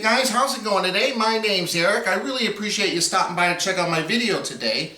guys, how's it going today? My name's Eric. I really appreciate you stopping by to check out my video today.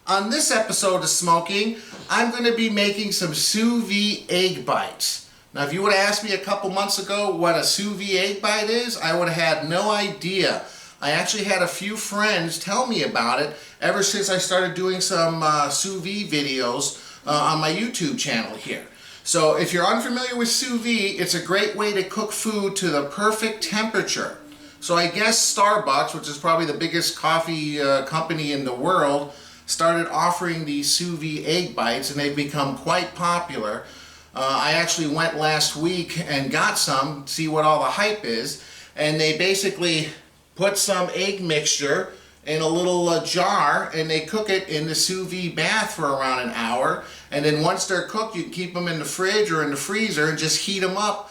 On this episode of Smo'King, I'm going to be making some Sous Vide Egg Bites. Now, if you would have asked me a couple months ago what a Sous Vide Egg Bite is, I would have had no idea. I actually had a few friends tell me about it ever since I started doing some sous vide videos on my YouTube channel here. So if you're unfamiliar with sous vide, it's a great way to cook food to the perfect temperature. So I guess Starbucks, which is probably the biggest coffee company in the world, started offering these sous vide egg bites, and they've become quite popular. I actually went last week and got some, see what all the hype is, and they basically put some egg mixture in a little jar, and they cook it in the sous vide bath for around an hour. And then once they're cooked, you can keep them in the fridge or in the freezer and just heat them up,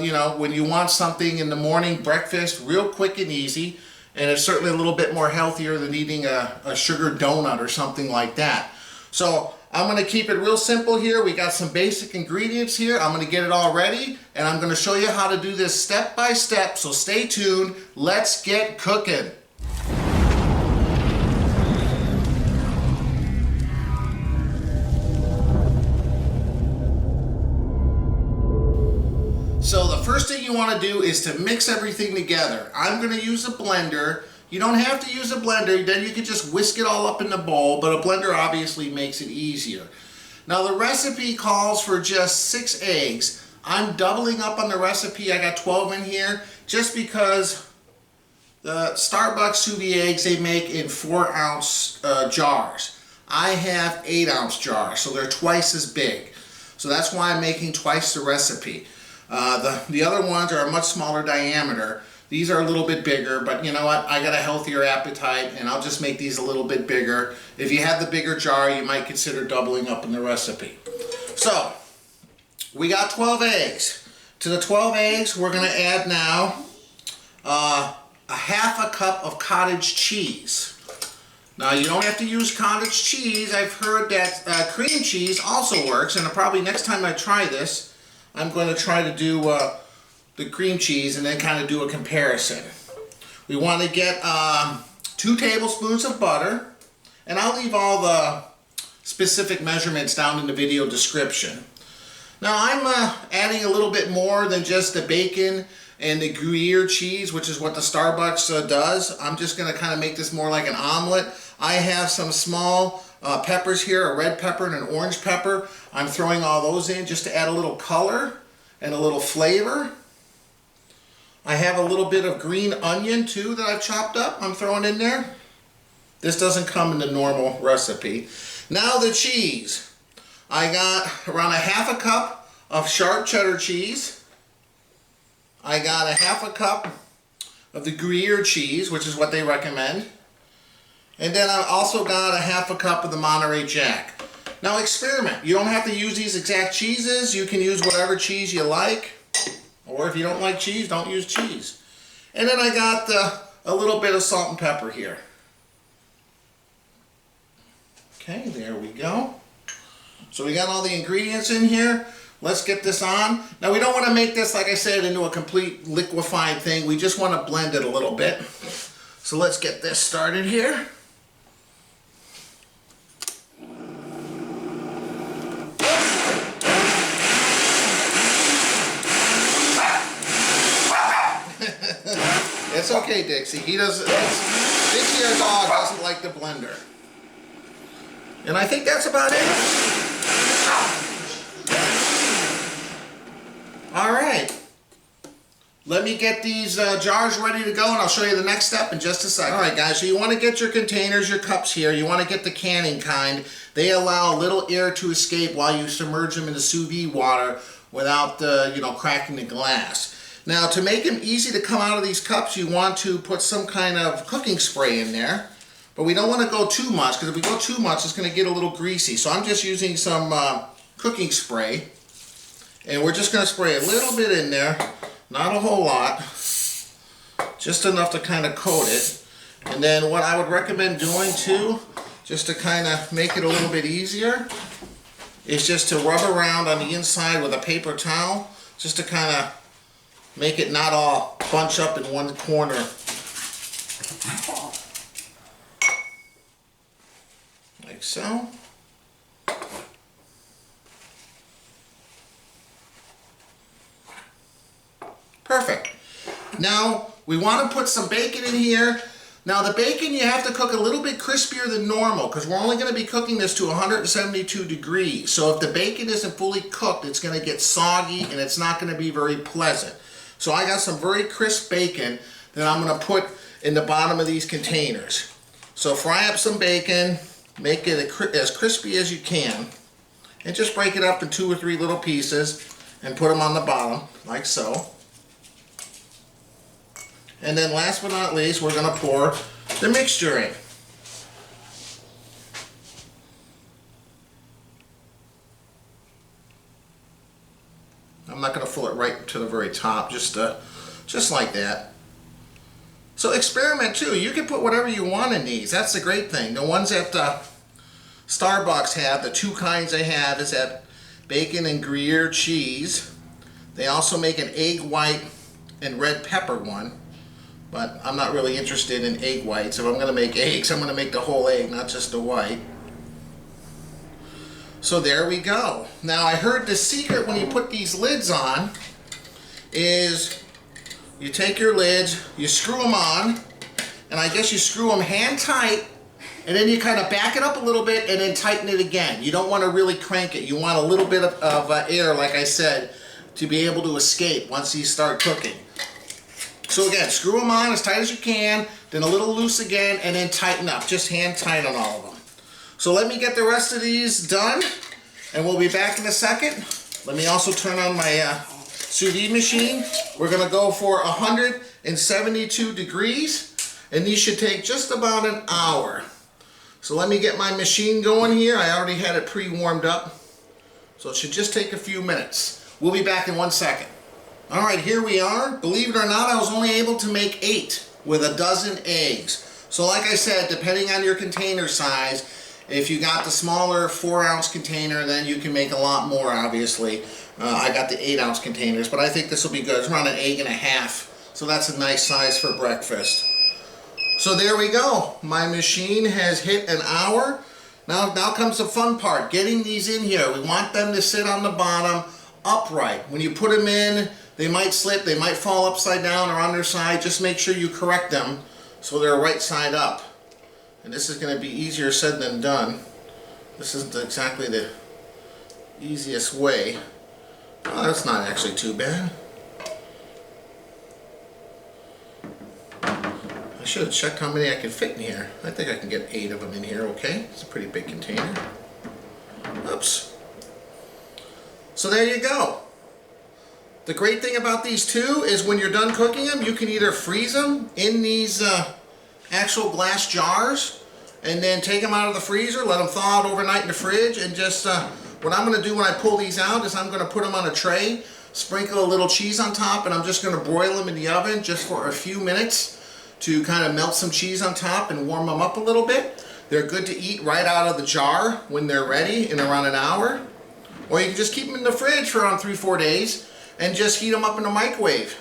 you know, when you want something in the morning, breakfast, real quick and easy. And it's certainly a little bit more healthier than eating a sugar donut or something like that. So I'm going to keep it real simple here. We got some basic ingredients here. I'm going to get it all ready, and I'm going to show you how to do this step by step. So stay tuned. Let's get cooking. So the first thing you want to do is to mix everything together. I'm going to use a blender. You don't have to use a blender, then you can just whisk it all up in the bowl, but a blender obviously makes it easier. Now the recipe calls for just 6 eggs. I'm doubling up on the recipe. I got 12 in here just because the Starbucks sous vide eggs they make in 4-ounce jars. I have 8-ounce jars, so they're twice as big. So that's why I'm making twice the recipe. The other ones are a much smaller diameter. These are a little bit bigger, but you know what? I got a healthier appetite, and I'll just make these a little bit bigger. If you have the bigger jar, you might consider doubling up in the recipe. So, we got 12 eggs. To the 12 eggs, we're going to add now a half a cup of cottage cheese. Now, you don't have to use cottage cheese. I've heard that cream cheese also works, and probably next time I try this, I'm going to try to do the cream cheese and then kind of do a comparison. We want to get 2 tablespoons of butter, and I'll leave all the specific measurements down in the video description. Now I'm adding a little bit more than just the bacon and the Gruyere cheese, which is what the Starbucks does. I'm just going to kind of make this more like an omelet. I have some small peppers here, a red pepper and an orange pepper. I'm throwing all those in just to add a little color and a little flavor. I have a little bit of green onion too that I've chopped up. I'm throwing in there. This doesn't come in the normal recipe. Now the cheese. I got around a half a cup of sharp cheddar cheese. I got a half a cup of the Gruyere cheese, which is what they recommend. And then I also got a half a cup of the Monterey Jack. Now experiment. You don't have to use these exact cheeses. You can use whatever cheese you like. Or if you don't like cheese, don't use cheese. And then I got a little bit of salt and pepper here. Okay, there we go. So we got all the ingredients in here. Let's get this on. Now we don't want to make this, like I said, into a complete liquefied thing. We just want to blend it a little bit. So let's get this started here. It's okay, Dixie. Dixie, our dog, doesn't like the blender. And I think that's about it. All right. Let me get these jars ready to go, and I'll show you the next step in just a second. All right, guys, so you want to get your containers, your cups here. You want to get the canning kind. They allow a little air to escape while you submerge them in the sous vide water without, you know, cracking the glass. Now, to make them easy to come out of these cups, you want to put some kind of cooking spray in there. But we don't want to go too much, because if we go too much, it's going to get a little greasy. So I'm just using some cooking spray. And we're just going to spray a little bit in there. Not a whole lot. Just enough to kind of coat it. And then what I would recommend doing too, just to kind of make it a little bit easier, is just to rub around on the inside with a paper towel, just to kind of Make it not all bunch up in one corner. Like so. Perfect. Now we want to put some bacon in here. Now the bacon you have to cook a little bit crispier than normal because we're only going to be cooking this to 172 degrees. So if the bacon isn't fully cooked, it's going to get soggy and it's not going to be very pleasant. So I got some very crisp bacon that I'm going to put in the bottom of these containers. So fry up some bacon, make it as crispy as you can, and just break it up in 2 or 3 little pieces and put them on the bottom like so. And then last but not least, we're going to pour the mixture in. I'm not going to fill it right to the very top, just like that. So experiment too. You can put whatever you want in these. That's the great thing. The ones that Starbucks have, the 2 kinds they have is that bacon and Gruyere cheese. They also make an egg white and red pepper one. But I'm not really interested in egg whites. If I'm going to make eggs, I'm going to make the whole egg, not just the white. So there we go. Now I heard the secret when you put these lids on is you take your lids, you screw them on, and I guess you screw them hand tight, and then you kind of back it up a little bit and then tighten it again. You don't want to really crank it. You want a little bit of air, like I said, to be able to escape once these start cooking. So again, screw them on as tight as you can, then a little loose again, and then tighten up. Just hand tight on all of them. So let me get the rest of these done, and we'll be back in a second. Let me also turn on my sous vide machine. We're going to go for 172 degrees, and these should take just about an hour. So let me get my machine going here. I already had it pre-warmed up, so it should just take a few minutes. We'll be back in 1 second. Alright, here we are. Believe it or not, I was only able to make 8 with a dozen eggs. So like I said, depending on your container size, if you got the smaller 4-ounce container, then you can make a lot more, obviously. I got the 8-ounce containers, but I think this will be good. It's around 1.5 eggs, so that's a nice size for breakfast. So there we go. My machine has hit an hour. Now comes the fun part, getting these in here. We want them to sit on the bottom upright. When you put them in, they might slip, they might fall upside down or on their side. Just make sure you correct them so they're right side up. And this is going to be easier said than done. This isn't exactly the easiest way. Oh, that's not actually too bad. I should have checked how many I could fit in here. I think I can get 8 of them in here, okay? It's a pretty big container. Oops. So there you go. The great thing about these too is when you're done cooking them, you can either freeze them in these actual glass jars and then take them out of the freezer, let them thaw out overnight in the fridge, and just what I'm going to do when I pull these out is I'm going to put them on a tray, sprinkle a little cheese on top, and I'm just going to broil them in the oven just for a few minutes to kind of melt some cheese on top and warm them up a little bit. They're good to eat right out of the jar when they're ready in around an hour. Or you can just keep them in the fridge for around 3-4 days and just heat them up in the microwave,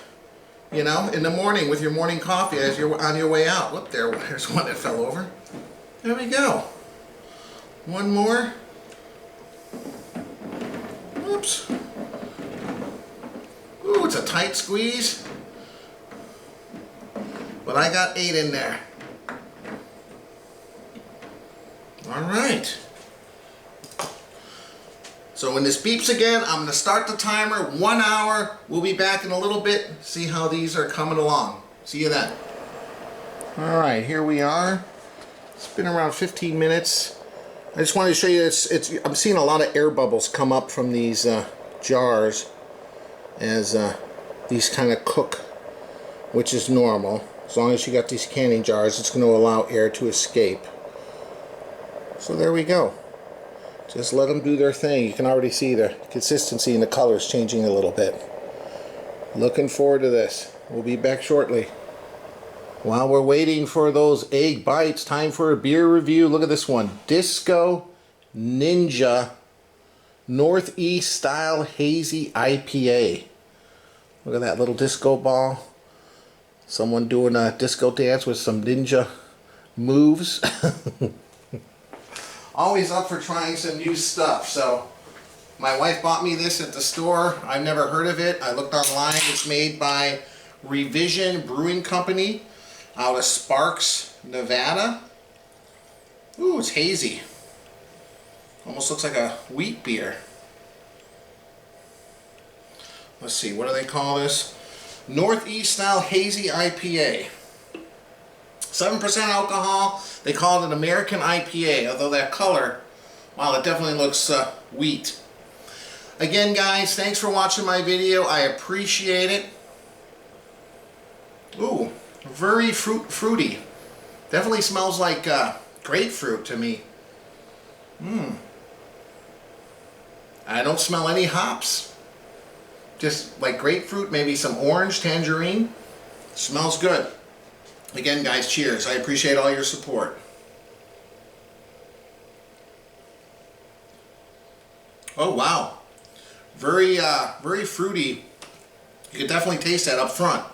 you know, in the morning with your morning coffee as you're on your way out. Whoop, there's one that fell over. There we go. One more. Oops. Ooh, it's a tight squeeze. But I got 8 in there. All right. So when this beeps again, I'm going to start the timer. 1 hour. We'll be back in a little bit. See how these are coming along. See you then. All right, here we are. It's been around 15 minutes. I just wanted to show you I'm seeing a lot of air bubbles come up from these jars as these kind of cook, which is normal. As long as you got these canning jars, it's going to allow air to escape. So there we go. Just let them do their thing. You can already see the consistency and the colors changing a little bit. Looking forward to this. We'll be back shortly. While we're waiting for those egg bites, time for a beer review. Look at this one. Disco Ninja Northeast Style Hazy IPA. Look at that little disco ball. Someone doing a disco dance with some ninja moves. Always up for trying some new stuff. So my wife bought me this at the store. I've never heard of it. I looked online. It's made by Revision Brewing Company out of Sparks, Nevada. Ooh, it's hazy. Almost looks like a wheat beer. Let's see, what do they call this? Northeast Style Hazy IPA. 7% alcohol. They call it an American IPA, although that color, wow, it definitely looks wheat. Again, guys, thanks for watching my video. I appreciate it. Ooh, very fruity. Definitely smells like grapefruit to me. I don't smell any hops. Just like grapefruit, maybe some orange, tangerine. Smells good. Again, guys, cheers. I appreciate all your support. Oh, wow. Very, very fruity. You can definitely taste that up front.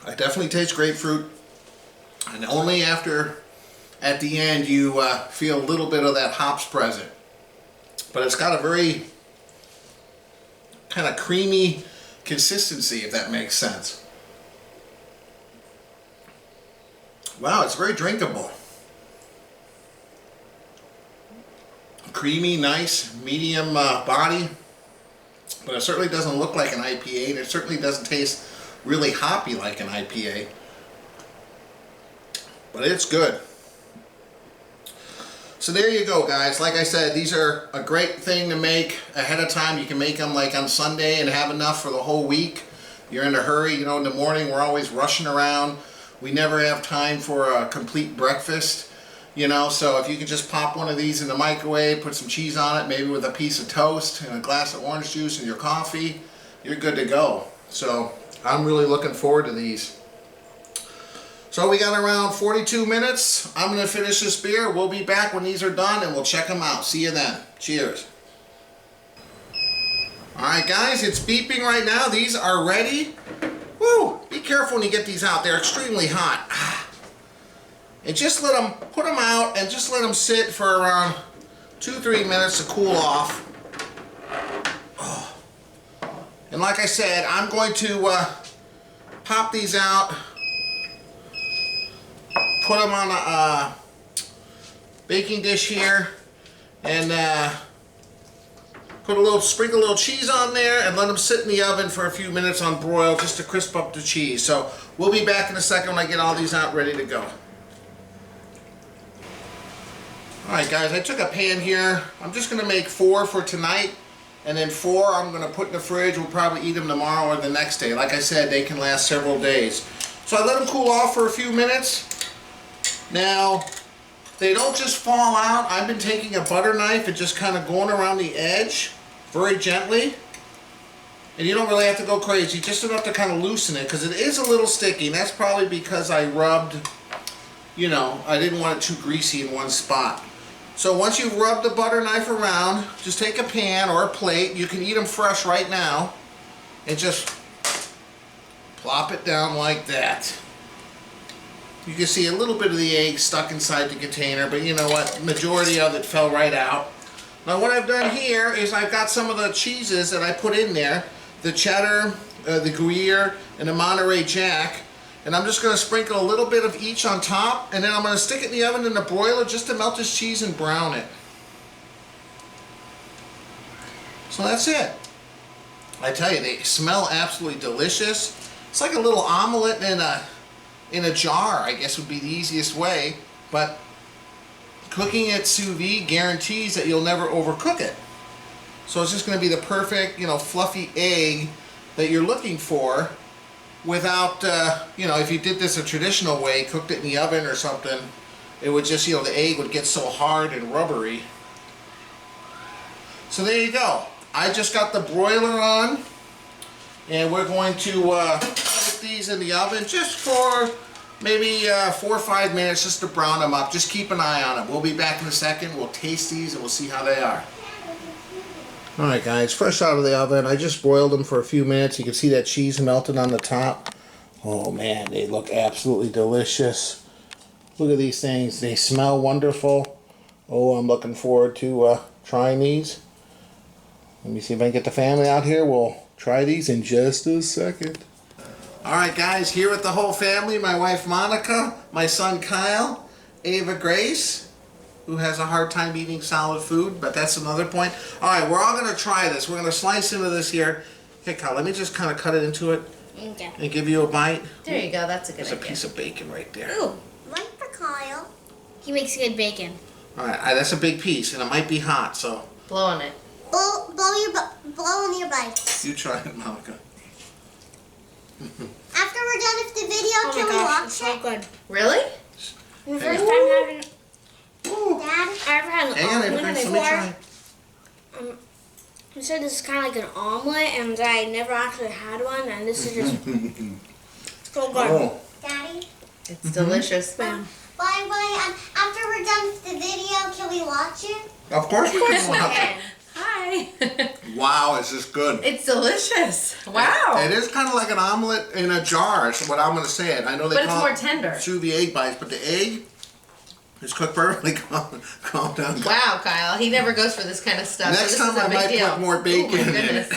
I definitely taste grapefruit. And only after, at the end, you feel a little bit of that hops present. But it's got a very kind of creamy consistency, if that makes sense. Wow, it's very drinkable. Creamy, nice, medium body. But it certainly doesn't look like an IPA, and it certainly doesn't taste really hoppy like an IPA. But it's good. So there you go, guys. Like I said, these are a great thing to make ahead of time. You can make them like on Sunday and have enough for the whole week. You're in a hurry, you know, in the morning we're always rushing around. We never have time for a complete breakfast, you know, so if you could just pop one of these in the microwave, put some cheese on it, maybe with a piece of toast and a glass of orange juice and your coffee, you're good to go. So I'm really looking forward to these. So we got around 42 minutes. I'm going to finish this beer. We'll be back when these are done and we'll check them out. See you then. Cheers. Alright guys, it's beeping right now. These are ready. Woo! Be careful when you get these out. They're extremely hot. And just let them, put them out and just let them sit for around 2-3 minutes to cool off. Oh. And like I said, I'm going to pop these out. Put them on a baking dish here and sprinkle a little cheese on there and let them sit in the oven for a few minutes on broil just to crisp up the cheese. So we'll be back in a second when I get all these out ready to go. Alright guys, I took a pan here. I'm just going to make 4 for tonight, and then 4 I'm going to put in the fridge. We'll probably eat them tomorrow or the next day. Like I said, they can last several days. So I let them cool off for a few minutes. Now, they don't just fall out. I've been taking a butter knife and just kind of going around the edge very gently. And you don't really have to go crazy, just enough to kind of loosen it because it is a little sticky. And that's probably because I rubbed, you know, I didn't want it too greasy in one spot. So once you've rubbed the butter knife around, just take a pan or a plate. You can eat them fresh right now. And just plop it down like that. You can see a little bit of the egg stuck inside the container, but you know what? Majority of it fell right out. Now what I've done here is I've got some of the cheeses that I put in there. The Cheddar, the Gruyere, and the Monterey Jack. And I'm just going to sprinkle a little bit of each on top, and then I'm going to stick it in the oven in the broiler just to melt this cheese and brown it. So that's it. I tell you, they smell absolutely delicious. It's like a little omelet in a jar, I guess would be the easiest way, but cooking it sous vide guarantees that you'll never overcook it. So it's just going to be the perfect, you know, fluffy egg that you're looking for without, you know, if you did this a traditional way, cooked it in the oven or something, it would just, you know, the egg would get so hard and rubbery. So there you go. I just got the broiler on, and we're going to put these in the oven just for maybe 4 or 5 minutes just to brown them up. Just keep an eye on them. We'll be back in a second. We'll taste these and we'll see how they are. Alright guys, fresh out of the oven. I just broiled them for a few minutes. You can see that cheese melted on the top. Oh man, they look absolutely delicious. Look at these things. They smell wonderful. Oh, I'm looking forward to trying these. Let me see if I can get the family out here. We'll try these in just a second. Alright guys, here with the whole family. My wife Monica, my son Kyle, Ava Grace, who has a hard time eating solid food, but that's another point. Alright, we're all going to try this. We're going to slice into this here. Here, Kyle, let me just kind of cut it into it. Okay. And give you a bite. There you go, that's a good idea. There's a piece of bacon right there. Ooh, one for Kyle. He makes good bacon. Alright, that's a big piece, and it might be hot, so... Blow on it. Blow on your bites. You try it, Monica. After we're done with the video, can we watch it? So good. Really? The first time having... Ooh. Dad? I ever had an Hang on, omelet let me before. try. You said this is kind of like an omelet, and I never actually had one, and this is just so good. Oh. Daddy? It's delicious. Bye. After we're done with the video, can we watch it? Of course we can watch it. Hi. Wow, is this good? It's delicious. Wow. It is kind of like an omelet in a jar, is what I'm going to say it. I know they But it's call more it tender. Sous Vide Egg Bites, but the egg is cooked perfectly. Calm down. Wow, Kyle. He never goes for this kind of stuff. Next so time this is I a big might deal. put more bacon Oh, my in goodness.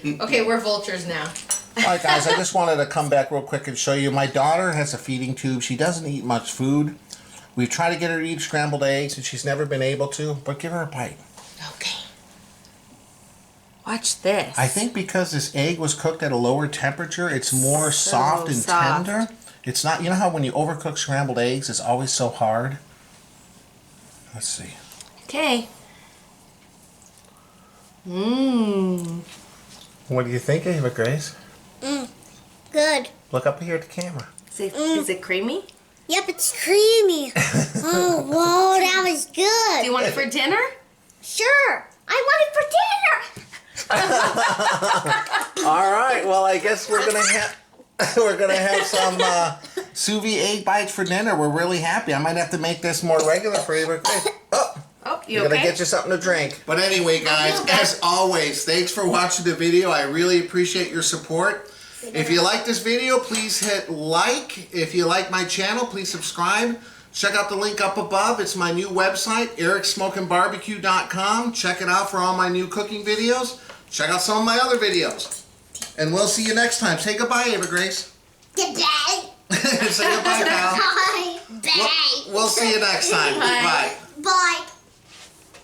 it. Okay, we're vultures now. Alright guys, I just wanted to come back real quick and show you. My daughter has a feeding tube. She doesn't eat much food. We've tried to get her to eat scrambled eggs and she's never been able to, but give her a bite. Okay. Watch this. I think because this egg was cooked at a lower temperature, it's more So soft and soft. tender. It's not, you know how when you overcook scrambled eggs, it's always so hard? Let's see. Okay. Mmm. What do you think, Ava Grace? Good. Look up here at the camera. Is it creamy? Yep, it's creamy. Oh, whoa, that was Do good. you want it for dinner? Sure. I want it for dinner. All right. Well, I guess we're gonna have some sous vide egg bites for dinner. We're really happy. I might have to make this more regular for Ava Grace. Oh, you We're okay? gonna get you something to drink. But anyway, guys, as always, thanks for watching the video. I really appreciate your support. If you like this video, please hit like. If you like my channel, please subscribe. Check out the link up above. It's my new website, ericsmokingbbq.com. Check it out for all my new cooking videos. Check out some of my other videos. And we'll see you next time. Say goodbye, Ava Grace. Goodbye. Say goodbye, Kyle. Bye. Bye. We'll see you next time. Bye. Bye.